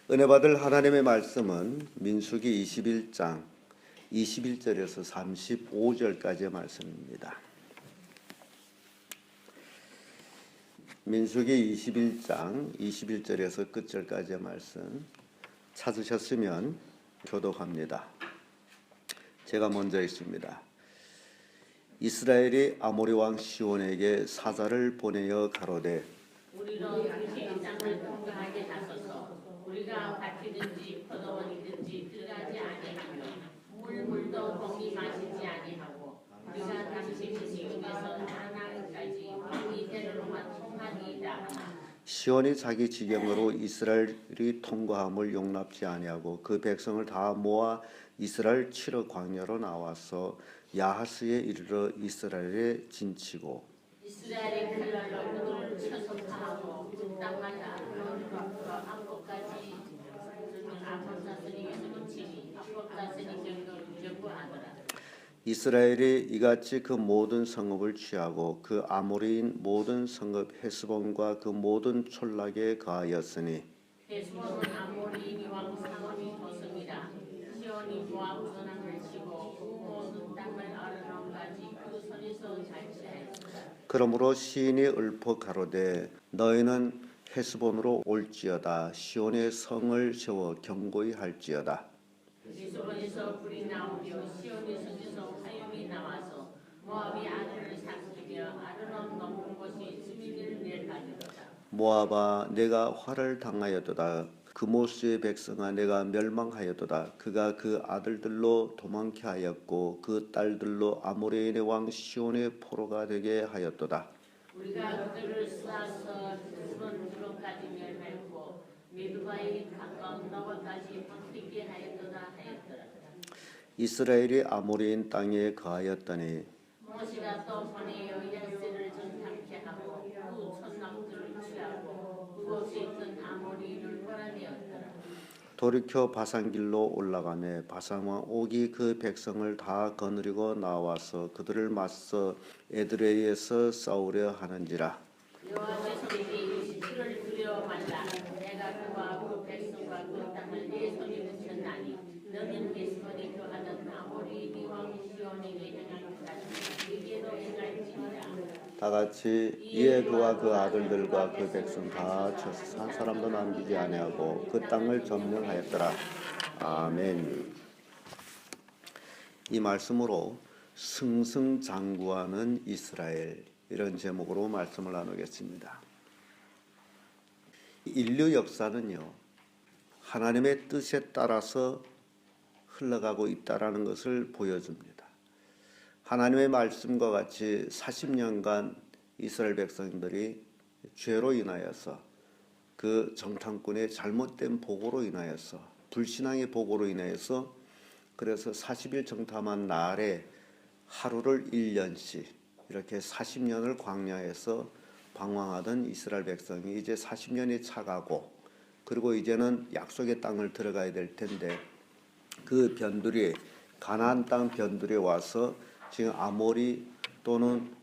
은혜 받을 하나님의 말씀은 민수기 21장 21절에서 35절까지의 말씀입니다. 민수기 21장 21절에서 끝절까지의 말씀 찾으셨으면 교독합니다. 제가 먼저 읽습니다. 이스라엘이 아모리 왕 시온에게 사자를 보내어 가로되 우리로 당신의 땅을 통과하게 하소서. 우리가 밭이든지 포도원이든지 들어가지 아니하며 물도 동이 마시지 아니하고 우리가 당신의 지경에서 가나안까지 이대로만 통하리이다. 시온이 자기 지경으로 이스라엘이 통과함을 용납지 아니하고 그 백성을 다 모아 이스라엘 치러 광야로 나와서 야하스에 이르러 이스라엘에 진치고 이스라엘의 칼날로 그들을 쳐서 파하고 그 땅마다 앞까지 아몬 자손에게서 그치니 앞 자손이 경고하더라. 이스라엘이 이같이 그 모든 성읍을 취하고 그 아모리인 모든 성읍 헤스본과 그 모든 촌락에 거하였으니 헤스본은 아모리인 왕 사원이 도성이라. 시온이 모압 전함을 치고 그 모든 땅을 아르논까지 그 손에서 잘취하였다. 그러므로 시인이 읊어 가로되 너희는 헤스본으로 올지어다 시온의 성을 세워 견고히 할지어다. 헤스본에서 불이 나오며 시온의 성에서 화염이 나와서 모압이 아들을 삼키며 아르논 높은 곳이 수민을 멸하리로다. 모압아 내가 화를 당하였도다. 그모스의 백성아 내가 멸망하였도다. 그가 그 아들들로 도망케 하였고 그 딸들로 아모레인의 왕 시온의 포로가 되게 하였도다. 우리가 그들을 쏘아서 헤스본 두로까지 멸했고 메두바에 가까운 너바까지 황폐케 하였도다 하였더라. 이스라엘이 아모레인 땅에 거하였더니 모시가 또 보내어 야세를 정탐케 하고 그 촌락들을 취하고 그곳에 있던 아모리인을 몰아내었더라. 돌이켜 바산길로 올라가매 바산왕 옥이 그 백성을 다 거느리고 나와서 그들을 맞서 에드레이에서 싸우려 하는지라. 여호와께서 내게 이르시기를 두려워 말라. 내가 그와 그 백성과 그 땅을 내 손에 붙였나니 너는 헤스본에 거하던 아모리 왕 시온에게 행한 같이 네게도 행할지니라. 다 같이 이에 그와 그 아들들과 그 백성 다 쳐서 한 사람도 남기지 아니하고 그 땅을 점령하였더라. 아멘. 이 말씀으로 승승장구하는 이스라엘 이런 제목으로 말씀을 나누겠습니다. 인류 역사는요 하나님의 뜻에 따라서 흘러가고 있다라는 것을 보여줍니다. 하나님의 말씀과 같이 40년간 이스라엘 백성들이 죄로 인하여서 그 정탐꾼의 잘못된 보고로 인하여서 불신앙의 보고로 인하여서 그래서 40일 정탐한 날에 하루를 1년씩 이렇게 40년을 광야에서 방황하던 이스라엘 백성이 이제 40년이 차가고 그리고 이제는 약속의 땅을 들어가야 될 텐데 그 변두리 가나안 땅 변두리에 와서 지금 아모리 또는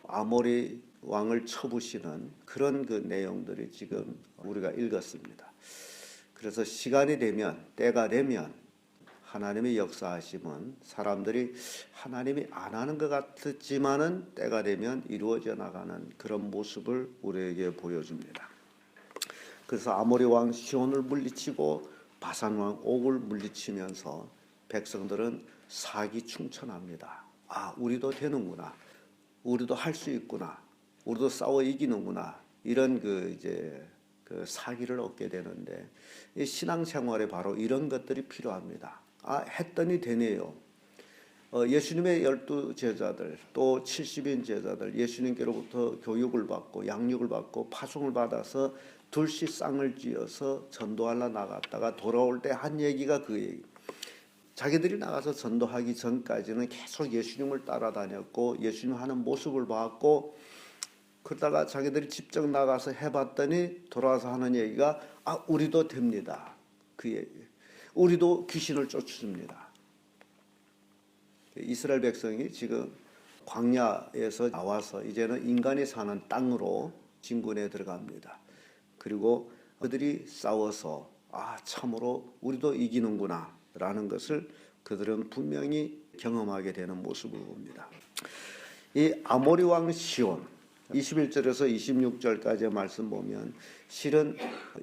아모리 왕을 쳐부시는 그런 그 내용들이 지금 우리가 읽었습니다. 그래서 시간이 되면 때가 되면 하나님의 역사하심은 사람들이 하나님이 안 하는 것 같았지만은 때가 되면 이루어져 나가는 그런 모습을 우리에게 보여줍니다. 그래서 아모리 왕 시온을 물리치고 바산 왕 옥을 물리치면서 백성들은 사기충천합니다. 아, 우리도 되는구나. 우리도 할 수 있구나. 우리도 싸워 이기는구나. 이런 그 사기를 얻게 되는데 이 신앙생활에 바로 이런 것들이 필요합니다. 아, 했더니 되네요. 예수님의 12제자들 또 70인 제자들 예수님께로부터 교육을 받고 양육을 받고 파송을 받아서 둘씩 쌍을 쥐어서 전도하러 나갔다가 돌아올 때 한 얘기가 그 얘기. 자기들이 나가서 전도하기 전까지는 계속 예수님을 따라다녔고 예수님 하는 모습을 봤고 그러다가 자기들이 직접 나가서 해봤더니 돌아와서 하는 얘기가 아, 우리도 됩니다. 그 얘기. 우리도 귀신을 쫓습니다. 이스라엘 백성이 지금 광야에서 나와서 이제는 인간이 사는 땅으로 진군에 들어갑니다. 그리고 그들이 싸워서 참으로 우리도 이기는구나 라는 것을 그들은 분명히 경험하게 되는 모습을 봅니다. 이 아모리 왕 시온 21절에서 26절까지의 말씀 보면 실은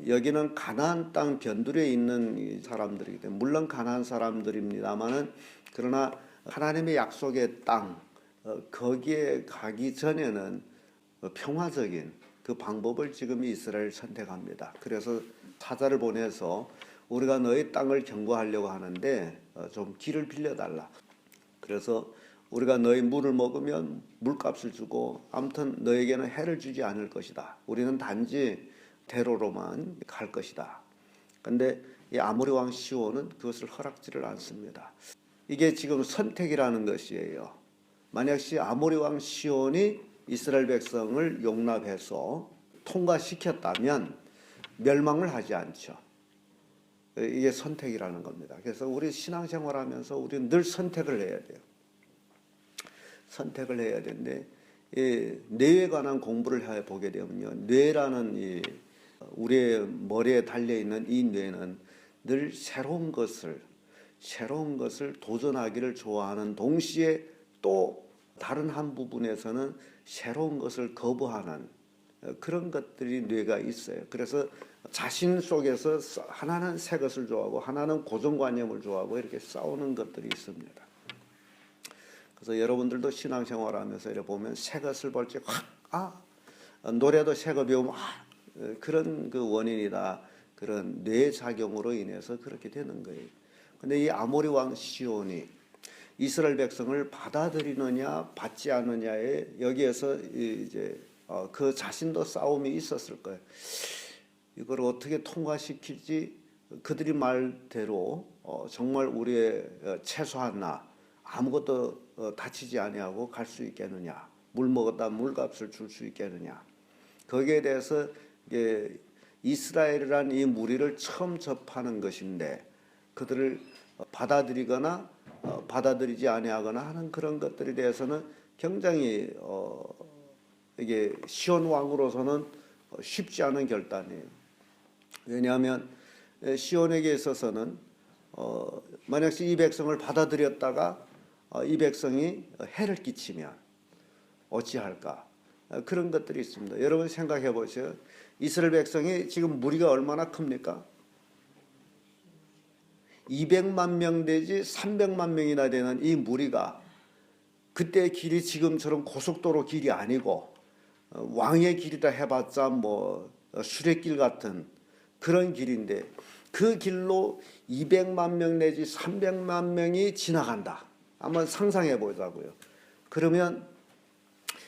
여기는 가나안 땅 변두리에 있는 사람들이기 때문에 물론 가나안 사람들입니다만은 그러나 하나님의 약속의 땅 거기에 가기 전에는 평화적인 그 방법을 지금 이스라엘 선택합니다. 그래서 사자를 보내서 우리가 너의 땅을 경고하려고 하는데 좀 길을 빌려달라. 그래서 우리가 너희 물을 먹으면 물값을 주고 아무튼 너에게는 해를 주지 않을 것이다. 우리는 단지 대로로만 갈 것이다. 그런데 이 아모리 왕 시온은 그것을 허락지를 않습니다. 이게 지금 선택이라는 것이에요. 만약시 아모리 왕 시온이 이스라엘 백성을 용납해서 통과시켰다면 멸망을 하지 않죠. 이게 선택이라는 겁니다. 그래서 우리 신앙생활하면서 우리는 늘 선택을 해야 돼요. 선택을 해야 되는데 뇌에 관한 공부를 해보게 되면요, 뇌라는 우리의 머리에 달려있는 이 뇌는 늘 새로운 것을 도전하기를 좋아하는 동시에 또 다른 한 부분에서는 새로운 것을 거부하는 그런 것들이 뇌가 있어요. 그래서 자신 속에서 하나는 새 것을 좋아하고 하나는 고정관념을 좋아하고 이렇게 싸우는 것들이 있습니다. 그래서 여러분들도 신앙생활하면서 이렇게 보면 새 것을 볼 때 노래도 새 거 배우면 그런 그 원인이다. 그런 뇌작용으로 인해서 그렇게 되는 거예요. 근데 이 아모리 왕 시온이 이스라엘 백성을 받아들이느냐 받지 않느냐에 여기에서 이제 그 자신도 싸움이 있었을 거예요. 이걸 어떻게 통과시킬지 그들이 말대로 정말 우리의 최소한 아무것도 다치지 아니하고 갈 수 있겠느냐, 물 먹었다 물값을 줄 수 있겠느냐. 거기에 대해서 이스라엘이라는 이 무리를 처음 접하는 것인데 그들을 받아들이거나 받아들이지 아니하거나 하는 그런 것들에 대해서는 굉장히 이게 시온 왕으로서는 쉽지 않은 결단이에요. 왜냐하면 시온에게 있어서는 만약 이 백성을 받아들였다가 이 백성이 해를 끼치면 어찌할까, 그런 것들이 있습니다. 여러분 생각해 보세요. 이스라엘 백성이 지금 무리가 얼마나 큽니까? 200만 명 되지 300만 명이나 되는 이 무리가 그때 길이 지금처럼 고속도로 길이 아니고 왕의 길이다 해봤자 수레길 같은 그런 길인데 그 길로 200만 명 내지 300만 명이 지나간다. 한번 상상해 보자고요. 그러면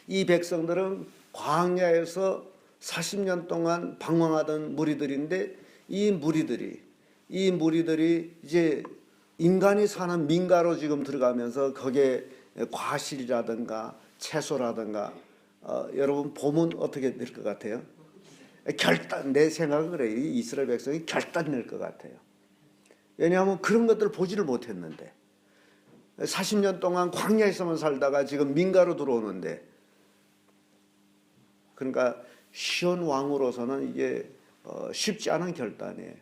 이 백성들은 광야에서 40년 동안 방황하던 무리들인데 이 무리들이 이제 인간이 사는 민가로 지금 들어가면서 거기에 과실이라든가 채소라든가 여러분 보면 어떻게 될 것 같아요? 내 생각은 그래요. 이스라엘 백성이 결단 낼 것 같아요. 왜냐하면 그런 것들을 보지를 못했는데 40년 동안 광야에서만 살다가 지금 민가로 들어오는데, 그러니까 시온 왕으로서는 이게 쉽지 않은 결단이에요.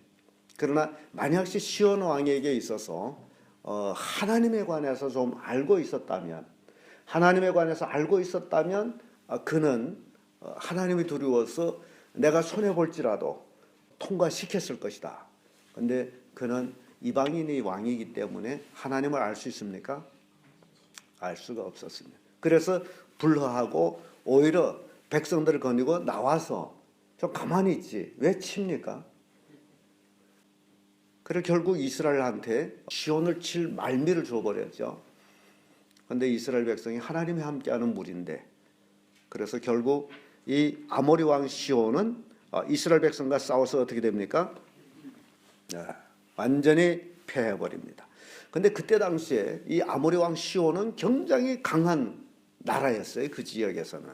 그러나 만약시 시온 왕에게 있어서 하나님에 관해서 좀 알고 있었다면 그는 하나님이 두려워서 내가 손해볼지라도 통과시켰을 것이다. 그런데 그는 이방인의 왕이기 때문에 하나님을 알 수 있습니까? 알 수가 없었습니다. 그래서 불허하고 오히려 백성들을 거느리고 나와서 좀 가만히 있지 왜 칩니까? 그래서 결국 이스라엘한테 시온을 칠 말미를 줘버렸죠. 그런데 이스라엘 백성이 하나님이 함께하는 무리인데, 그래서 결국 이 아모리 왕 시온은 이스라엘 백성과 싸워서 어떻게 됩니까? 완전히 패해버립니다. 그런데 그때 당시에 이 아모리 왕 시온은 굉장히 강한 나라였어요. 그 지역에서는.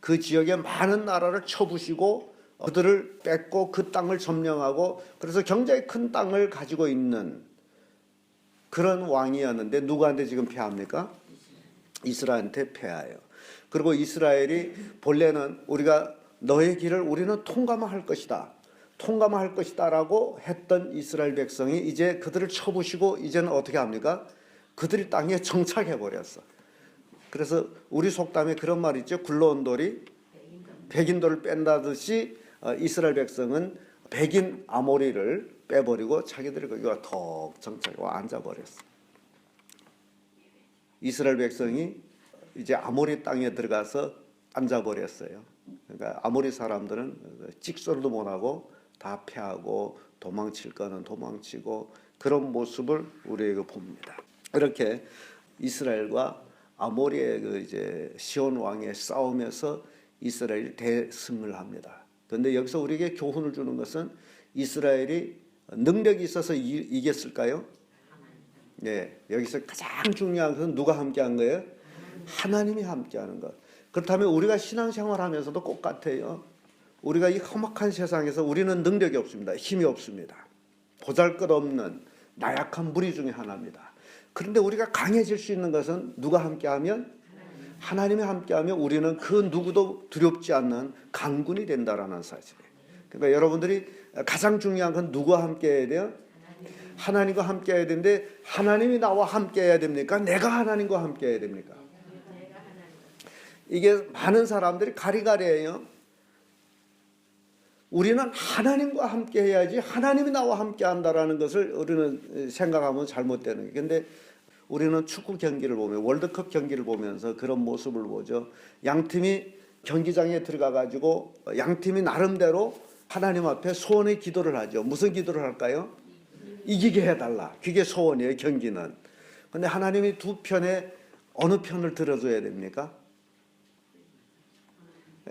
그 지역의 많은 나라를 쳐부시고 그들을 뺏고 그 땅을 점령하고 그래서 굉장히 큰 땅을 가지고 있는 그런 왕이었는데 누구한테 지금 패합니까? 이스라엘한테 패해요. 그리고 이스라엘이 본래는 우리가 너의 길을 우리는 통과만 할 것이다. 통감할 것이다라고 했던 이스라엘 백성이 이제 그들을 쳐부시고 이제는 어떻게 합니까? 그들이 땅에 정착해 버렸어. 그래서 우리 속담에 그런 말이 있죠. 굴러온 돌이 백인돌을 뺀다듯이 이스라엘 백성은 백인 아모리를 빼버리고 자기들이 거기가 턱 정착하고 앉아버렸어. 이스라엘 백성이 이제 아모리 땅에 들어가서 앉아버렸어요. 그러니까 아모리 사람들은 찍소리도 못하고 다 패하고 도망칠 거는 도망치고 그런 모습을 우리에게 봅니다. 이렇게 이스라엘과 아모리의 그 이제 시온 왕의 싸움에서 이스라엘이 대승을 합니다. 그런데 여기서 우리에게 교훈을 주는 것은 이스라엘이 능력이 있어서 이겼을까요? 네, 여기서 가장 중요한 것은 누가 함께한 거예요? 하나님이 함께하는 것. 그렇다면 우리가 신앙생활하면서도 똑같아요. 우리가 이 험악한 세상에서 우리는 능력이 없습니다. 힘이 없습니다. 보잘것없는 나약한 무리 중에 하나입니다. 그런데 우리가 강해질 수 있는 것은 누가 함께하면? 하나님이 함께하면 우리는 그 누구도 두렵지 않는 강군이 된다라는 사실이에요. 그러니까 여러분들이 가장 중요한 건 누구와 함께해야 돼요? 하나님과 함께해야 되는데 하나님이 나와 함께해야 됩니까? 내가 하나님과 함께해야 됩니까? 이게 많은 사람들이 가리가리해요. 우리는 하나님과 함께 해야지 하나님이 나와 함께 한다라는 것을 우리는 생각하면 잘못되는 거예요. 그런데 우리는 축구 경기를 보면 월드컵 경기를 보면서 그런 모습을 보죠. 양팀이 경기장에 들어가 가지고 양팀이 나름대로 하나님 앞에 소원의 기도를 하죠. 무슨 기도를 할까요? 이기게 해달라. 그게 소원이에요. 경기는. 그런데 하나님이 두 편에 어느 편을 들어줘야 됩니까?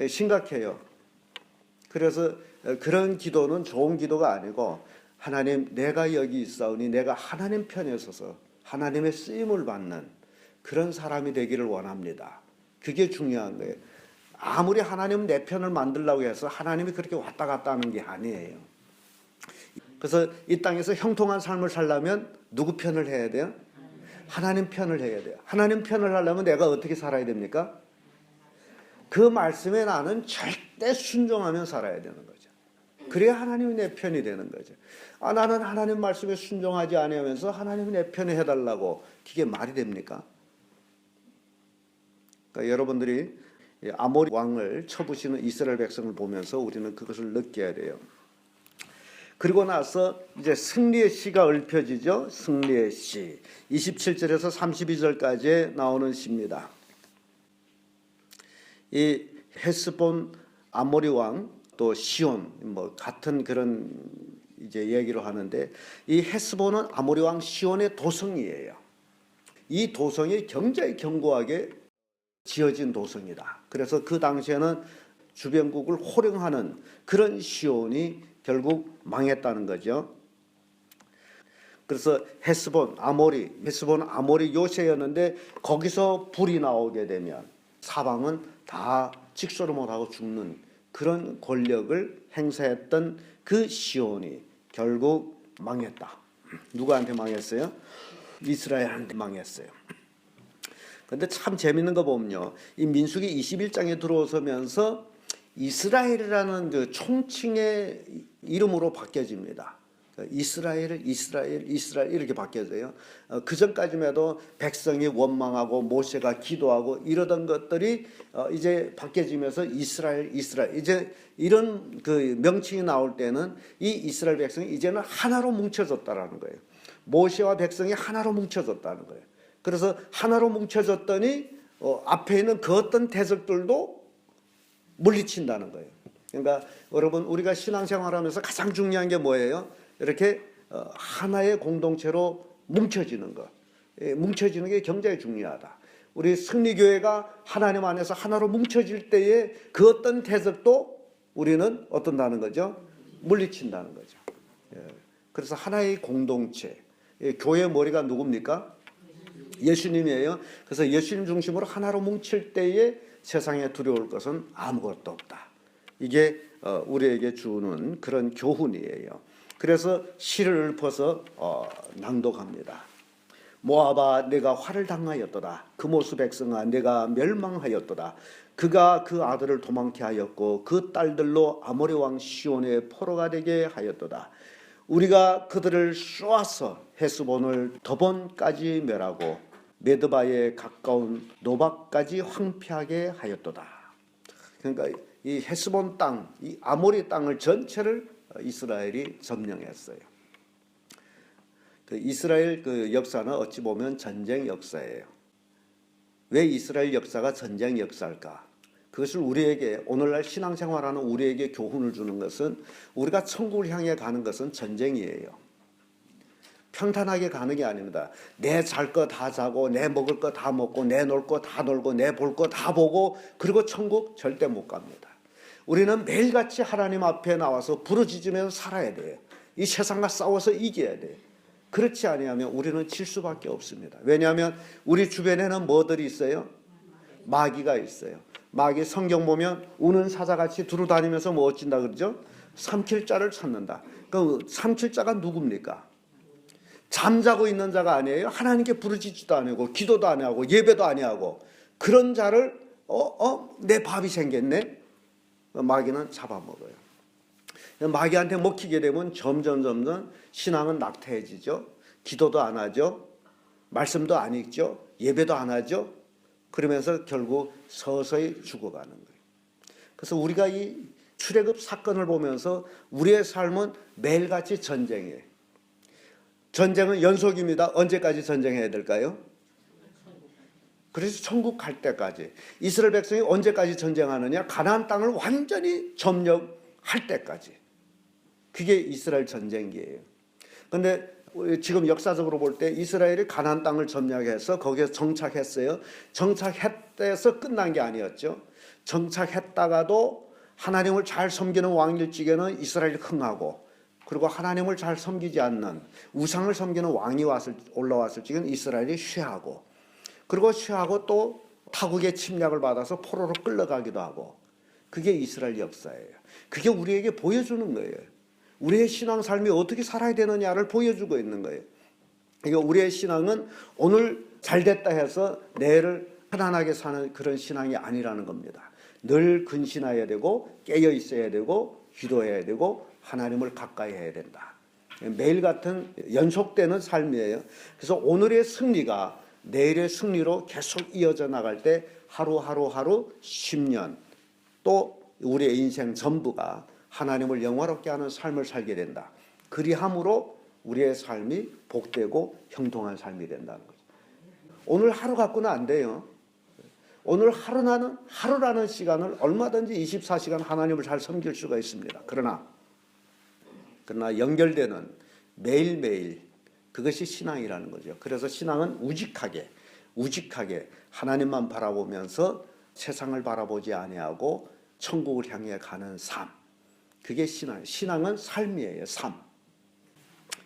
심각해요. 그래서 그런 기도는 좋은 기도가 아니고 하나님 내가 여기 있사오니 내가 하나님 편에 서서 하나님의 쓰임을 받는 그런 사람이 되기를 원합니다. 그게 중요한 거예요. 아무리 하나님 내 편을 만들려고 해서 하나님이 그렇게 왔다 갔다 하는 게 아니에요. 그래서 이 땅에서 형통한 삶을 살려면 누구 편을 해야 돼요? 하나님 편을 해야 돼요. 하나님 편을 하려면 내가 어떻게 살아야 됩니까? 그 말씀에 나는 절대 순종하며 살아야 되는 거죠. 그래야 하나님이 내 편이 되는 거죠. 나는 하나님 말씀에 순종하지 않으면서 하나님이 내 편에 해달라고 그게 말이 됩니까? 그러니까 여러분들이 아모리 왕을 쳐부시는 이스라엘 백성을 보면서 우리는 그것을 느껴야 돼요. 그리고 나서 이제 승리의 시가 읊혀지죠. 승리의 시 27절에서 32절까지 나오는 시입니다. 이 헤스본 아모리 왕 또 시온 뭐 같은 그런 이제 얘기를 하는데 이 헤스본은 아모리 왕 시온의 도성이에요. 이 도성이 굉장히 견고하게 지어진 도성이다. 그래서 그 당시에는 주변국을 호령하는 그런 시온이 결국 망했다는 거죠. 그래서 헤스본 아모리 요새였는데 거기서 불이 나오게 되면 사방은 다 직소를 못하고 죽는 그런 권력을 행사했던 그 시온이 결국 망했다. 누구한테 망했어요? 이스라엘한테 망했어요. 그런데 참 재밌는 거 보면요. 이 민수기 21장에 들어서면서 이스라엘이라는 그 총칭의 이름으로 바뀌어집니다. 이스라엘 이렇게 바뀌어져요. 그 전까지만 해도 백성이 원망하고 모세가 기도하고 이러던 것들이 이제 바뀌어지면서 이스라엘 이제 이런 그 명칭이 나올 때는 이 이스라엘 백성이 이제는 하나로 뭉쳐졌다라는 거예요. 모세와 백성이 하나로 뭉쳐졌다는 거예요. 그래서 하나로 뭉쳐졌더니 앞에 있는 그 어떤 대적들도 물리친다는 거예요. 그러니까 여러분 우리가 신앙생활하면서 가장 중요한 게 뭐예요? 이렇게 하나의 공동체로 뭉쳐지는 것. 뭉쳐지는 게 굉장히 중요하다. 우리 승리교회가 하나님 안에서 하나로 뭉쳐질 때에 그 어떤 대적도 우리는 어떤다는 거죠? 물리친다는 거죠. 그래서 하나의 공동체. 교회의 머리가 누굽니까? 예수님이에요. 그래서 예수님 중심으로 하나로 뭉칠 때에 세상에 두려울 것은 아무것도 없다. 이게 우리에게 주는 그런 교훈이에요. 그래서 시를 읊어서 낭독합니다. 모압아 내가 화를 당하였도다. 그모스 백성아 내가 멸망하였도다. 그가 그 아들을 도망케 하였고 그 딸들로 아모리 왕 시온의 포로가 되게 하였도다. 우리가 그들을 쏘아서 헤스본을 더본까지 멸하고 메드바에 가까운 노박까지 황폐하게 하였도다. 그러니까 이 헤스본 땅, 이 아모리 땅을 전체를 이스라엘이 점령했어요. 그 이스라엘 그 역사는 어찌 보면 전쟁 역사예요. 왜 이스라엘 역사가 전쟁 역사일까? 그것을 우리에게 오늘날 신앙생활하는 우리에게 교훈을 주는 것은 우리가 천국을 향해 가는 것은 전쟁이에요. 평탄하게 가는 게 아닙니다. 내 잘 거 다 자고 내 먹을 거 다 먹고 내 놀 거 다 놀고 내 볼 거 다 보고 그리고 천국 절대 못 갑니다. 우리는 매일같이 하나님 앞에 나와서 부르짖으면서 살아야 돼요. 이 세상과 싸워서 이겨야 돼요. 그렇지 아니하면 우리는 질 수밖에 없습니다. 왜냐하면 우리 주변에는 뭐들이 있어요? 마귀가 있어요. 마귀 성경 보면 우는 사자같이 두루다니면서 뭐 어찐다 그러죠? 삼킬 자를 찾는다. 그 삼킬 자가 누굽니까? 잠자고 있는 자가 아니에요. 하나님께 부르짖지도 아니고 기도도 안 하고 예배도 안 하고 그런 자를 내 밥이 생겼네. 마귀는 잡아먹어요. 마귀한테 먹히게 되면 점점 신앙은 낙태해지죠. 기도도 안 하죠. 말씀도 안 읽죠. 예배도 안 하죠. 그러면서 결국 서서히 죽어가는 거예요. 그래서 우리가 이 출애굽 사건을 보면서 우리의 삶은 매일같이 전쟁이에요. 전쟁은 연속입니다. 언제까지 전쟁해야 될까요? 그래서 천국 갈 때까지. 이스라엘 백성이 언제까지 전쟁하느냐? 가나안 땅을 완전히 점령할 때까지. 그게 이스라엘 전쟁기예요. 그런데 지금 역사적으로 볼 때 이스라엘이 가나안 땅을 점령해서 거기에 정착했어요. 정착했대서 끝난 게 아니었죠. 정착했다가도 하나님을 잘 섬기는 왕일 적에는 이스라엘이 흥하고 그리고 하나님을 잘 섬기지 않는 우상을 섬기는 왕이 올라왔을 적에는 이스라엘이 쉬하고 그리고 쉬하고 또 타국의 침략을 받아서 포로로 끌려가기도 하고 그게 이스라엘 역사예요. 그게 우리에게 보여주는 거예요. 우리의 신앙 삶이 어떻게 살아야 되느냐를 보여주고 있는 거예요. 그러니까 우리의 신앙은 오늘 잘됐다 해서 내일을 편안하게 사는 그런 신앙이 아니라는 겁니다. 늘 근신해야 되고 깨어 있어야 되고 기도해야 되고 하나님을 가까이 해야 된다. 매일 같은 연속되는 삶이에요. 그래서 오늘의 승리가 내일의 승리로 계속 이어져 나갈 때 하루 10년 또 우리의 인생 전부가 하나님을 영화롭게 하는 삶을 살게 된다. 그리함으로 우리의 삶이 복되고 형통한 삶이 된다는 거죠. 오늘 하루 갖고는 안 돼요. 오늘 하루라는 시간을 얼마든지 24시간 하나님을 잘 섬길 수가 있습니다. 그러나 연결되는 매일매일 그것이 신앙이라는 거죠. 그래서 신앙은 우직하게 하나님만 바라보면서 세상을 바라보지 아니하고 천국을 향해 가는 삶. 그게 신앙은 삶이에요. 삶.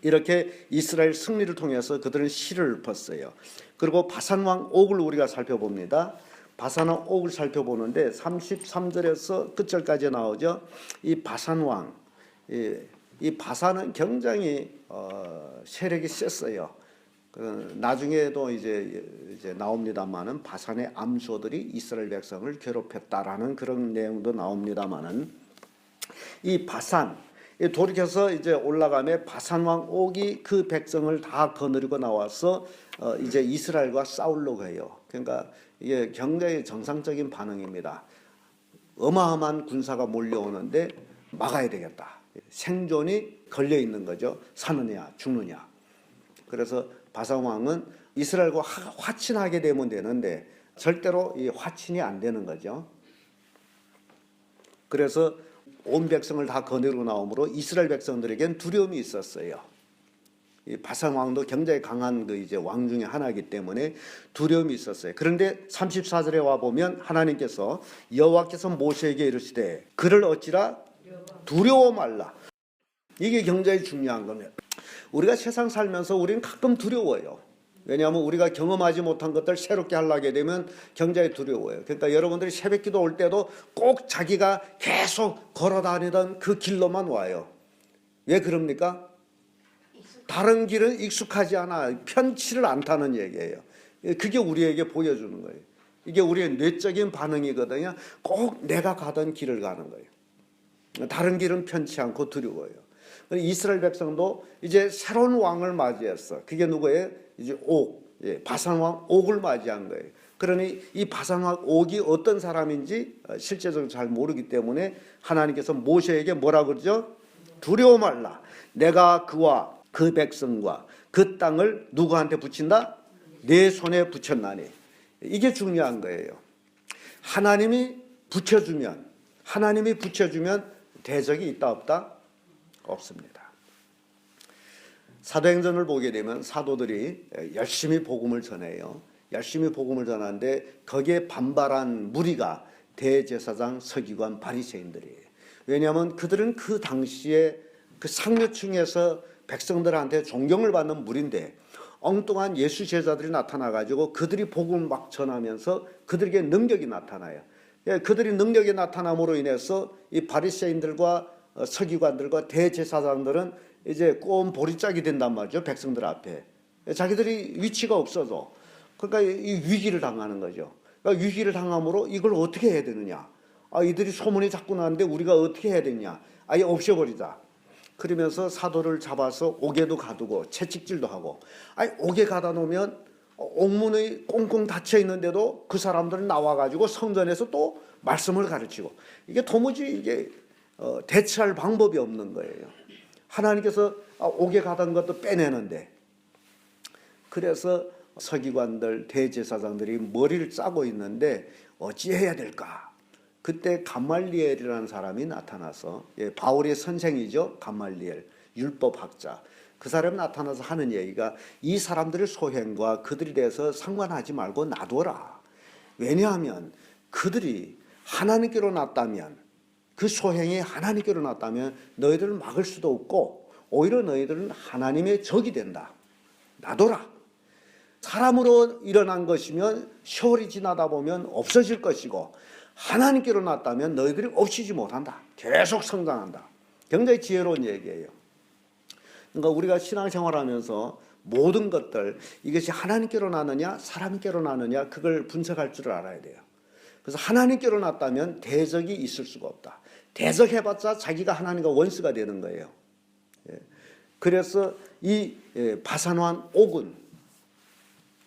이렇게 이스라엘 승리를 통해서 그들은 씨를 읊었어요. 그리고 바산왕 옥을 우리가 살펴봅니다. 바산왕 옥을 살펴보는데 33절에서 끝절까지 나오죠. 이 바산왕, 이 바산은 굉장히 세력이 셌어요. 나중에도 이제 나옵니다만은 바산의 암소들이 이스라엘 백성을 괴롭혔다라는 그런 내용도 나옵니다만은 이 바산 돌이켜서 이제 올라가면 바산 왕 옥이 그 백성을 다 거느리고 나와서 이제 이스라엘과 싸우려고 해요. 그러니까 이게 굉장히 정상적인 반응입니다. 어마어마한 군사가 몰려오는데 막아야 되겠다. 생존이 걸려 있는 거죠. 사느냐 죽느냐. 그래서 바산 왕은 이스라엘과 화친하게 되면 되는데 절대로 이 화친이 안 되는 거죠. 그래서 온 백성을 다 거느리고 나오므로 이스라엘 백성들에겐 두려움이 있었어요. 이 바산 왕도 굉장히 강한 그 이제 왕 중에 하나이기 때문에 두려움이 있었어요. 그런데 34절에 와 보면 하나님께서 여호와께서 모세에게 이르시되 그를 어찌라 두려워 말라. 이게 굉장히 중요한 겁니다. 우리가 세상 살면서 우리는 가끔 두려워요. 왜냐하면 우리가 경험하지 못한 것들 새롭게 하려게 되면 굉장히 두려워요. 그러니까 여러분들이 새벽기도 올 때도 꼭 자기가 계속 걸어다니던 그 길로만 와요. 왜 그럽니까? 다른 길은 익숙하지 않아. 편치를 않다는 얘기예요. 그게 우리에게 보여주는 거예요. 이게 우리의 뇌적인 반응이거든요. 꼭 내가 가던 길을 가는 거예요. 다른 길은 편치 않고 두려워요. 이스라엘 백성도 이제 새로운 왕을 맞이했어. 그게 누구예요? 이제 옥, 바산 왕 옥을 맞이한 거예요. 그러니 이 바산 왕 옥이 어떤 사람인지 실제적으로 잘 모르기 때문에 하나님께서 모세에게 뭐라 그러죠? 두려워 말라. 내가 그와 그 백성과 그 땅을 누구한테 붙인다? 내 손에 붙였나니. 이게 중요한 거예요. 하나님이 붙여주면 대적이 있다 없다? 없습니다. 사도행전을 보게 되면 사도들이 열심히 복음을 전해요. 열심히 복음을 전하는데 거기에 반발한 무리가 대제사장, 서기관, 바리새인들이에요. 왜냐하면 그들은 그 당시에 그 상류층에서 백성들한테 존경을 받는 무리인데 엉뚱한 예수 제자들이 나타나가지고 그들이 복음을 막 전하면서 그들에게 능력이 나타나요. 그들이 능력이 나타남으로 인해서 이 바리새인들과 서기관들과 대제사장들은 이제 꼼 보리짝이 된단 말이죠. 백성들 앞에. 자기들이 위치가 없어서. 그러니까 이 위기를 당하는 거죠. 그러니까 위기를 당함으로 이걸 어떻게 해야 되느냐. 이들이 소문이 자꾸 나는데 우리가 어떻게 해야 되냐. 아예 없애버리자. 그러면서 사도를 잡아서 옥에도 가두고 채찍질도 하고. 옥에 가다 놓으면 옥문이 꽁꽁 닫혀 있는데도 그 사람들은 나와가지고 성전에서 또 말씀을 가르치고. 이게 도무지 이게 대처할 방법이 없는 거예요. 하나님께서 옥에 가던 것도 빼내는데. 그래서 서기관들, 대제사장들이 머리를 짜고 있는데 어찌해야 될까? 그때 감말리엘이라는 사람이 나타나서, 바울의 선생이죠. 감말리엘, 율법학자. 그 사람이 나타나서 하는 얘기가 이 사람들의 소행과 그들에 대해서 상관하지 말고 놔둬라. 왜냐하면 그들이 하나님께로 났다면, 그 소행이 하나님께로 났다면 너희들을 막을 수도 없고 오히려 너희들은 하나님의 적이 된다. 놔둬라. 사람으로 일어난 것이면 세월이 지나다 보면 없어질 것이고 하나님께로 났다면 너희들이 없이지 못한다. 계속 성장한다. 굉장히 지혜로운 얘기예요. 그러니까 우리가 신앙생활하면서 모든 것들 이것이 하나님께로 나느냐 사람께로 나느냐 그걸 분석할 줄 알아야 돼요. 그래서 하나님께로 났다면 대적이 있을 수가 없다. 대적해봤자 자기가 하나님과 원수가 되는 거예요. 그래서 이 바산왕 옥은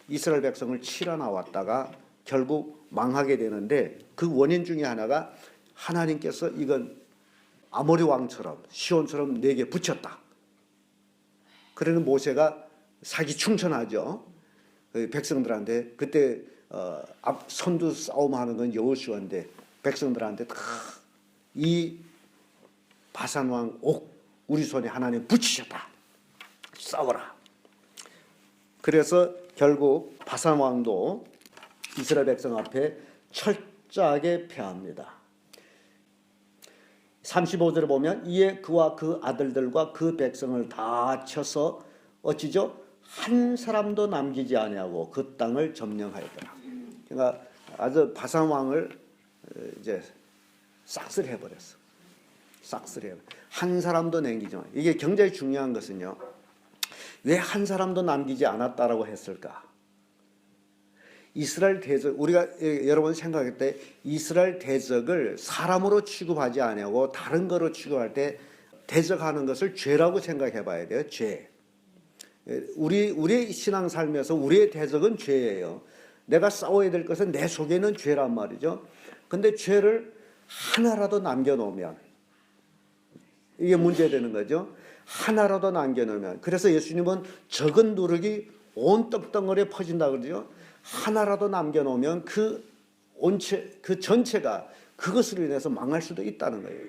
이스라엘 백성을 치러 나왔다가 결국 망하게 되는데 그 원인 중에 하나가 하나님께서 이건 아모리 왕처럼 시온처럼 내게 붙였다. 그러는 모세가 사기충천하죠. 백성들한테 그때 선두 싸움하는 건 여호수아인데 백성들한테 다 이 바산왕 옥 우리 손에 하나님 붙이셨다. 싸워라. 그래서 결국 바산왕도 이스라엘 백성 앞에 철저하게 패합니다. 35절에 보면 이에 그와 그 아들들과 그 백성을 다 쳐서 어찌죠? 한 사람도 남기지 아니하고 그 땅을 점령하였더라. 그러니까 아주 바산왕을 이제 싹쓸이 해버렸어. 싹쓸이 해버렸어. 한 사람도 남기지 마. 이게 굉장히 중요한 것은요. 왜 한 사람도 남기지 않았다라고 했을까? 이스라엘 대적, 우리가 여러분 생각할 때 이스라엘 대적을 사람으로 취급하지 아니하고 다른 거로 취급할 때 대적하는 것을 죄라고 생각해 봐야 돼요. 죄. 우리의 신앙 삶에서 우리의 대적은 죄예요. 내가 싸워야 될 것은 내 속에는 죄란 말이죠. 근데 죄를 하나라도 남겨놓으면 이게 문제되는 거죠. 하나라도 남겨놓으면. 그래서 예수님은 적은 누룩이 온 떡덩어리에 퍼진다 그러죠. 하나라도 남겨놓으면 그 전체가 그것으로 인해서 망할 수도 있다는 거예요.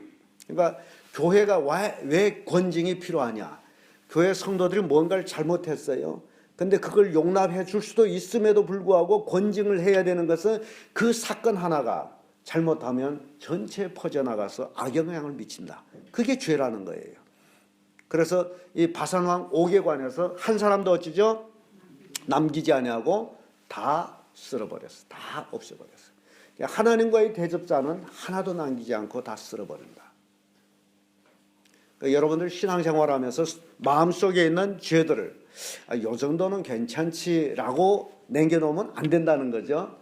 그러니까 교회가 왜 권징이 필요하냐. 교회 성도들이 뭔가를 잘못했어요. 근데 그걸 용납해 줄 수도 있음에도 불구하고 권징을 해야 되는 것은 그 사건 하나가 잘못하면 전체에 퍼져나가서 악영향을 미친다. 그게 죄라는 거예요. 그래서 이 바산왕 옥에 관해서 한 사람도 어찌죠? 남기지 아니하고 다 쓸어버렸어. 다 없애버렸어. 하나님과의 대적자는 하나도 남기지 않고 다 쓸어버린다. 그러니까 여러분들 신앙생활하면서 마음속에 있는 죄들을 요 정도는 괜찮지라고 남겨놓으면 안 된다는 거죠.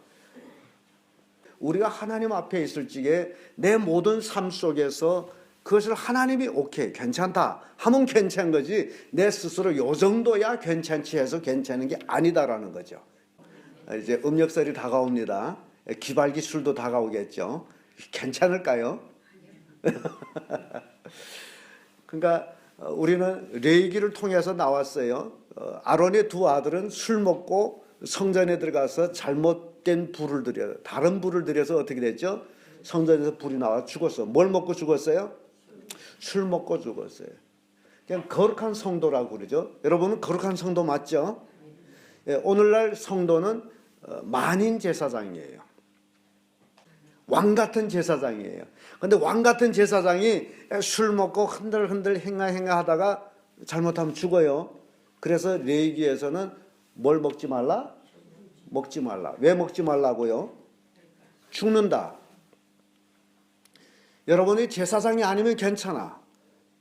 우리가 하나님 앞에 있을 적에 내 모든 삶 속에서 그것을 하나님이 오케이 괜찮다 하면 괜찮은 거지 내 스스로 요 정도야 괜찮지 해서 괜찮은 게 아니다라는 거죠. 이제 음력설이 다가옵니다. 기발기 술도 다가오겠죠. 괜찮을까요? 그러니까 우리는 레위기를 통해서 나왔어요. 아론의 두 아들은 술 먹고 성전에 들어가서 잘못된 불을 들여요. 다른 불을 들여서 어떻게 됐죠? 성전에서 불이 나와 죽었어. 뭘 먹고 죽었어요? 술 먹고 죽었어요. 그냥 거룩한 성도라고 그러죠. 여러분은 거룩한 성도 맞죠? 오늘날 성도는 만인 제사장이에요. 왕 같은 제사장이에요. 근데 왕 같은 제사장이 술 먹고 흔들흔들 행가행가 하다가 잘못하면 죽어요. 그래서 레위기에서는 뭘 먹지 말라? 먹지 말라. 왜 먹지 말라고요? 죽는다. 여러분이 제사장이 아니면 괜찮아.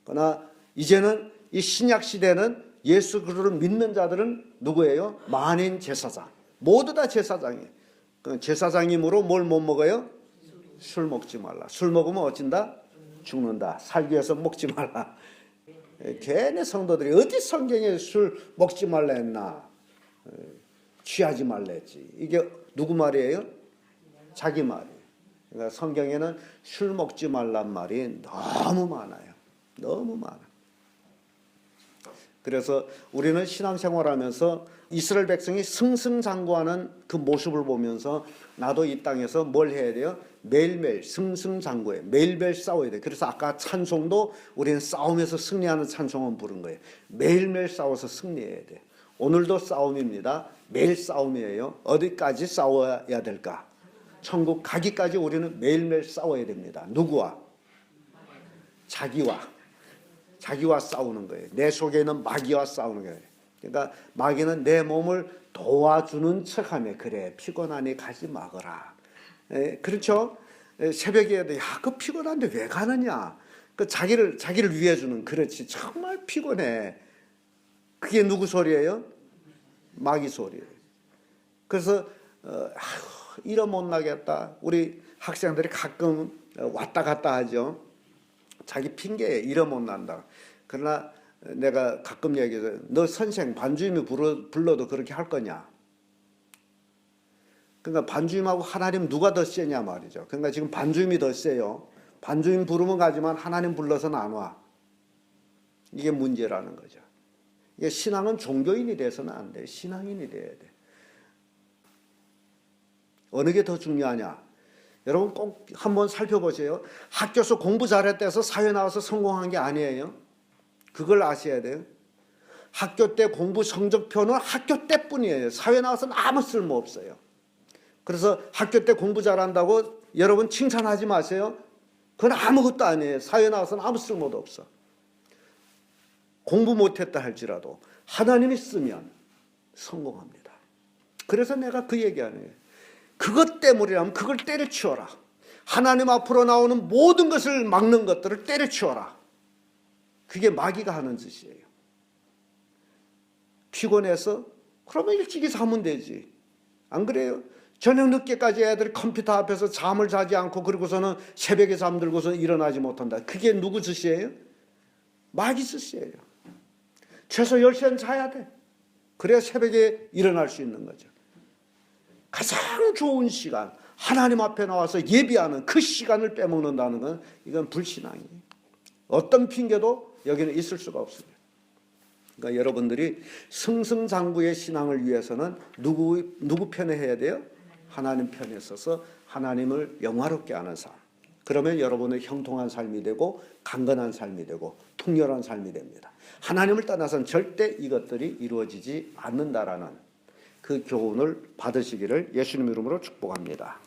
그러나 이제는 이 신약 시대는 예수 그리스도를 믿는 자들은 누구예요? 만인 제사장. 모두 다 제사장이에요. 제사장이므로 뭘 못 먹어요? 술 먹지 말라. 술 먹으면 어찐다? 죽는다. 살기 위해서 먹지 말라. 괜히 성도들이 어디 성경에 술 먹지 말라 했나? 취하지 말라 했지. 이게 누구 말이에요? 자기 말이에요. 그러니까 성경에는 술 먹지 말란 말이 너무 많아요. 너무 많아. 그래서 우리는 신앙생활하면서 이스라엘 백성이 승승장구하는 그 모습을 보면서 나도 이 땅에서 뭘 해야 돼요? 매일매일 승승장구해. 매일매일 싸워야 돼. 그래서 아까 찬송도 우리는 싸움에서 승리하는 찬송을 부른 거예요. 매일매일 싸워서 승리해야 돼. 오늘도 싸움입니다. 매일 싸움이에요. 어디까지 싸워야 될까? 천국 가기까지 우리는 매일매일 싸워야 됩니다. 누구와? 자기와 싸우는 거예요. 내 속에 있는 마귀와 싸우는 거예요. 그러니까 마귀는 내 몸을 도와주는 척하며 그래 피곤하니 가지 마거라. 그렇죠? 새벽에 야, 그 피곤한데 왜 가느냐? 그 자기를 위해 주는 그렇지 정말 피곤해. 그게 누구 소리예요? 마귀 소리예요. 그래서 이러 못 나겠다. 우리 학생들이 가끔 왔다 갔다 하죠. 자기 핑계에 이러 못 난다. 그러나 내가 가끔 얘기해서 너 선생 반주임이 불러도 그렇게 할 거냐? 그러니까 반주임하고 하나님 누가 더 세냐 말이죠. 그러니까 지금 반주임이 더 세요. 반주임 부르면 가지만 하나님 불러서는 안 와. 이게 문제라는 거죠. 이게 신앙은 종교인이 돼서는 안 돼. 신앙인이 돼야 돼. 어느 게 더 중요하냐? 여러분 꼭 한번 살펴보세요. 학교에서 공부 잘했다 해서 사회 나와서 성공한 게 아니에요. 그걸 아셔야 돼요. 학교 때 공부 성적표는 학교 때뿐이에요. 사회 나와서는 아무 쓸모 없어요. 그래서 학교 때 공부 잘한다고 여러분 칭찬하지 마세요. 그건 아무것도 아니에요. 사회 나와서는 아무 쓸모도 없어. 공부 못했다 할지라도 하나님이 쓰면 성공합니다. 그래서 내가 그 얘기하는 거예요. 그것 때문이라면 그걸 때려치워라. 하나님 앞으로 나오는 모든 것을 막는 것들을 때려치워라. 그게 마귀가 하는 짓이에요. 피곤해서 그러면 일찍이 자면 되지. 안 그래요? 저녁 늦게까지 애들이 컴퓨터 앞에서 잠을 자지 않고 그러고서는 새벽에 잠들고서 일어나지 못한다. 그게 누구 짓이에요? 마귀 짓이에요. 최소 10시간 자야 돼. 그래야 새벽에 일어날 수 있는 거죠. 가장 좋은 시간, 하나님 앞에 나와서 예비하는 그 시간을 빼먹는다는 건 이건 불신앙이에요. 어떤 핑계도 여기는 있을 수가 없습니다. 그러니까 여러분들이 승승장구의 신앙을 위해서는 누구 편에 해야 돼요? 하나님 편에 서서 하나님을 영화롭게 하는 삶. 그러면 여러분의 형통한 삶이 되고 강건한 삶이 되고 통렬한 삶이 됩니다. 하나님을 떠나서는 절대 이것들이 이루어지지 않는다라는 그 교훈을 받으시기를 예수님 이름으로 축복합니다.